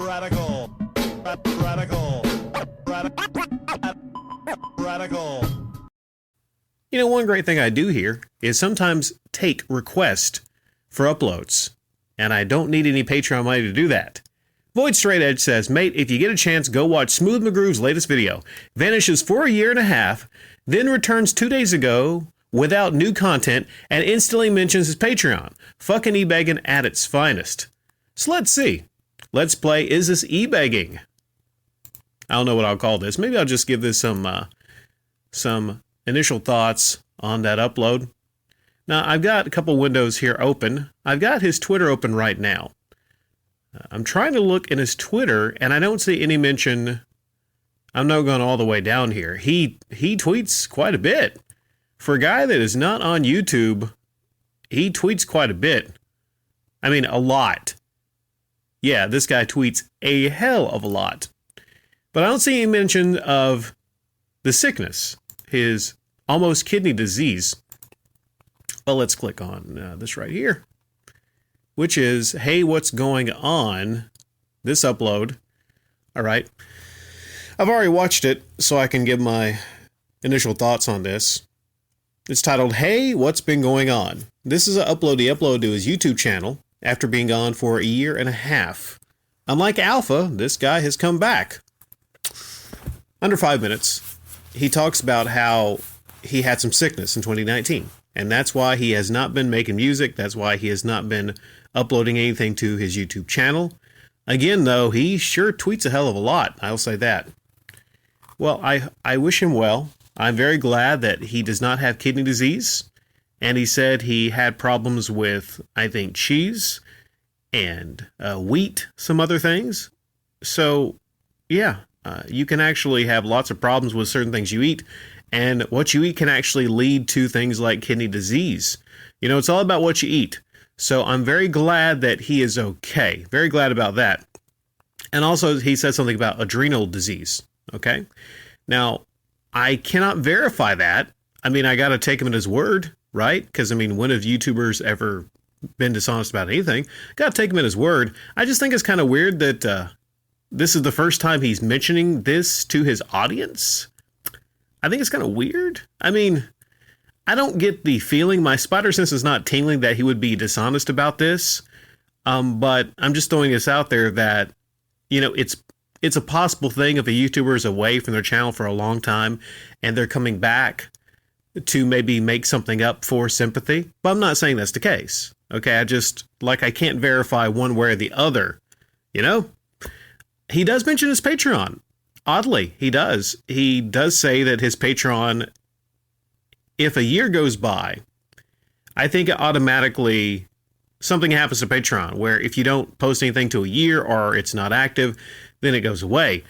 Radical. Radical. Radical. You know, one great thing I do here is sometimes take requests for uploads, and I don't need any Patreon money to do that. Void Straight Edge says, mate, if you get a chance, go watch Smooth McGroove's latest video. Vanishes for a year and a half, then returns 2 days ago without new content and instantly mentions his Patreon. Fucking e-begging at its finest. So let's see. Let's play Is This E-begging? I don't know what I'll call this. Maybe I'll just give this some initial thoughts on that upload. Now, I've got a couple windows here open. I've got his Twitter open right now. I'm trying to look in his Twitter, and I don't see any mention. I'm not going all the way down here. He tweets quite a bit. For a guy that is not on YouTube, he tweets quite a bit. I mean, a lot. Yeah, this guy tweets a hell of a lot. But I don't see any mention of the sickness, his almost kidney disease. Well, let's click on this right here, which is, hey, what's going on? This upload. All right. I've already watched it, so I can give my initial thoughts on this. It's titled, Hey, What's Been Going On? This is an upload he uploaded to his YouTube channel after being gone for a year and a half. Unlike Alpha, this guy has come back. Under 5 minutes, he talks about how he had some sickness in 2019. And that's why he has not been making music. That's why he has not been uploading anything to his YouTube channel. Again, though, he sure tweets a hell of a lot. I'll say that. Well, I wish him well. I'm very glad that he does not have kidney disease. And he said he had problems with, I think, cheese and wheat, some other things. So, yeah, you can actually have lots of problems with certain things you eat. And what you eat can actually lead to things like kidney disease. You know, it's all about what you eat. So I'm very glad that he is okay. Very glad about that. And also, he said something about adrenal disease. Okay. Now, I cannot verify that. I mean, I got to take him at his word, right? Because, I mean, when have YouTubers ever been dishonest about anything? Got to take him at his word. I just think it's kind of weird that this is the first time he's mentioning this to his audience. I think it's kind of weird. I mean, I don't get the feeling, my spider sense is not tingling that he would be dishonest about this. But I'm just throwing this out there that, you know, it's a possible thing if a YouTuber is away from their channel for a long time and they're coming back to maybe make something up for sympathy. But I'm not saying that's the case. Okay, I can't verify one way or the other. You know, he does mention his Patreon. Oddly, he does. He does say that his Patreon, if a year goes by, I think it automatically, something happens to Patreon where if you don't post anything to a year or it's not active, then it goes away.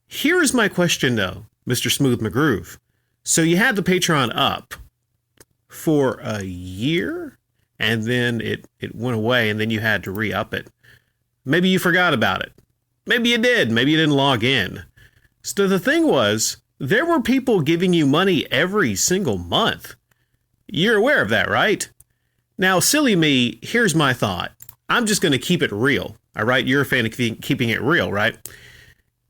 Here's my question though, Mr. Smooth McGroove. So you had the Patreon up for a year and then it went away and then you had to re-up it. Maybe you forgot about it. Maybe you did. Maybe you didn't log in. So the thing was, there were people giving you money every single month. You're aware of that, right? Now, silly me, here's my thought. I'm just going to keep it real. All right. You're a fan of keeping it real, right?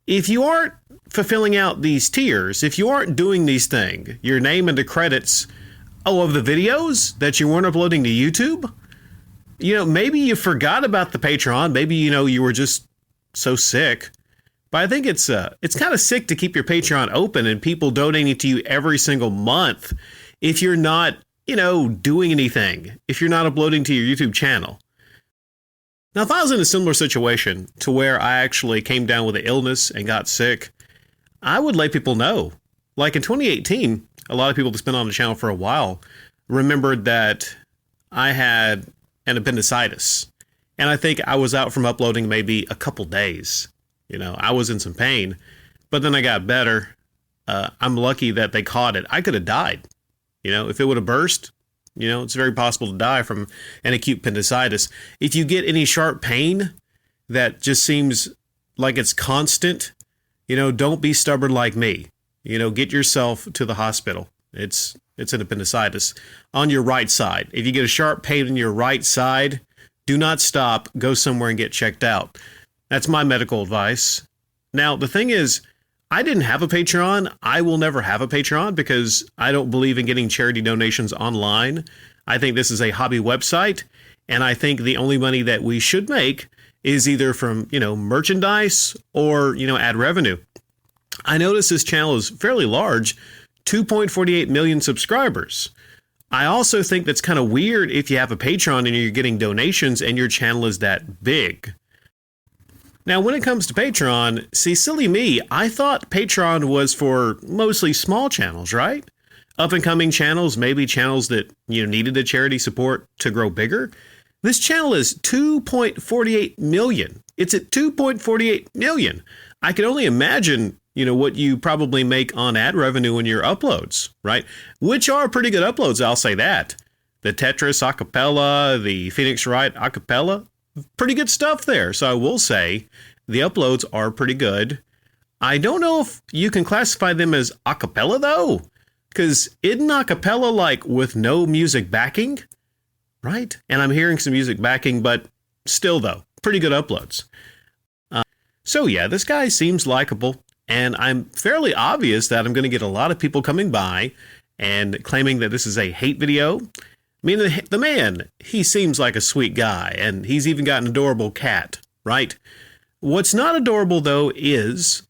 If you aren't fulfilling out these tiers, if you aren't doing these things, your name and the credits, of the videos that you weren't uploading to YouTube, you know, maybe you forgot about the Patreon. Maybe, you know, you were just so sick. But I think it's kind of sick to keep your Patreon open and people donating to you every single month if you're not, you know, doing anything, if you're not uploading to your YouTube channel. Now, if I was in a similar situation to where I actually came down with an illness and got sick, I would let people know. Like in 2018, a lot of people that's been on the channel for a while remembered that I had an appendicitis. And I think I was out from uploading maybe a couple days. You know, I was in some pain, but then I got better. I'm lucky that they caught it. I could have died. You know, if it would have burst, you know, it's very possible to die from an acute appendicitis. If you get any sharp pain that just seems like it's constant, you know, don't be stubborn like me. You know, get yourself to the hospital. It's an appendicitis on your right side. If you get a sharp pain in your right side, do not stop. Go somewhere and get checked out. That's my medical advice. Now, the thing is, I didn't have a Patreon. I will never have a Patreon because I don't believe in getting charity donations online. I think this is a hobby website, and I think the only money that we should make is either from, merchandise or, ad revenue. I notice this channel is fairly large, 2.48 million subscribers. I also think that's kind of weird if you have a Patreon and you're getting donations and your channel is that big. Now, when it comes to Patreon, see, silly me, I thought Patreon was for mostly small channels, right? Up-and-coming channels, maybe channels that, needed a charity support to grow bigger. This channel is 2.48 million. It's at 2.48 million. I can only imagine, what you probably make on ad revenue in your uploads, right? Which are pretty good uploads, I'll say that. The Tetris acapella, the Phoenix Wright acapella, pretty good stuff there. So I will say the uploads are pretty good. I don't know if you can classify them as acapella though, because isn't acapella like with no music backing, right? And I'm hearing some music backing, but still though, pretty good uploads. So yeah, this guy seems likable, and I'm fairly obvious that I'm going to get a lot of people coming by and claiming that this is a hate video. I mean, the man, he seems like a sweet guy, and he's even got an adorable cat, right? What's not adorable, though, is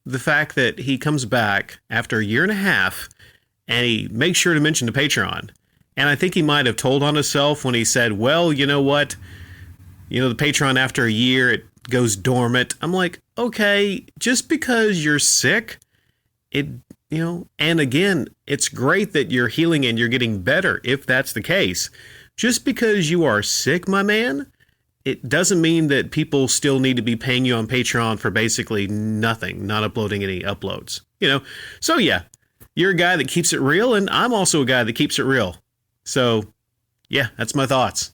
the fact that he comes back after a year and a half, and he makes sure to mention the Patreon. And I think he might have told on himself when he said, well, you know what? The Patreon after a year, it goes dormant. I'm like, okay, just because you're sick, and again, it's great that you're healing and you're getting better if that's the case. Just because you are sick, my man, it doesn't mean that people still need to be paying you on Patreon for basically nothing, not uploading any uploads, So yeah, you're a guy that keeps it real, and I'm also a guy that keeps it real. So yeah, that's my thoughts.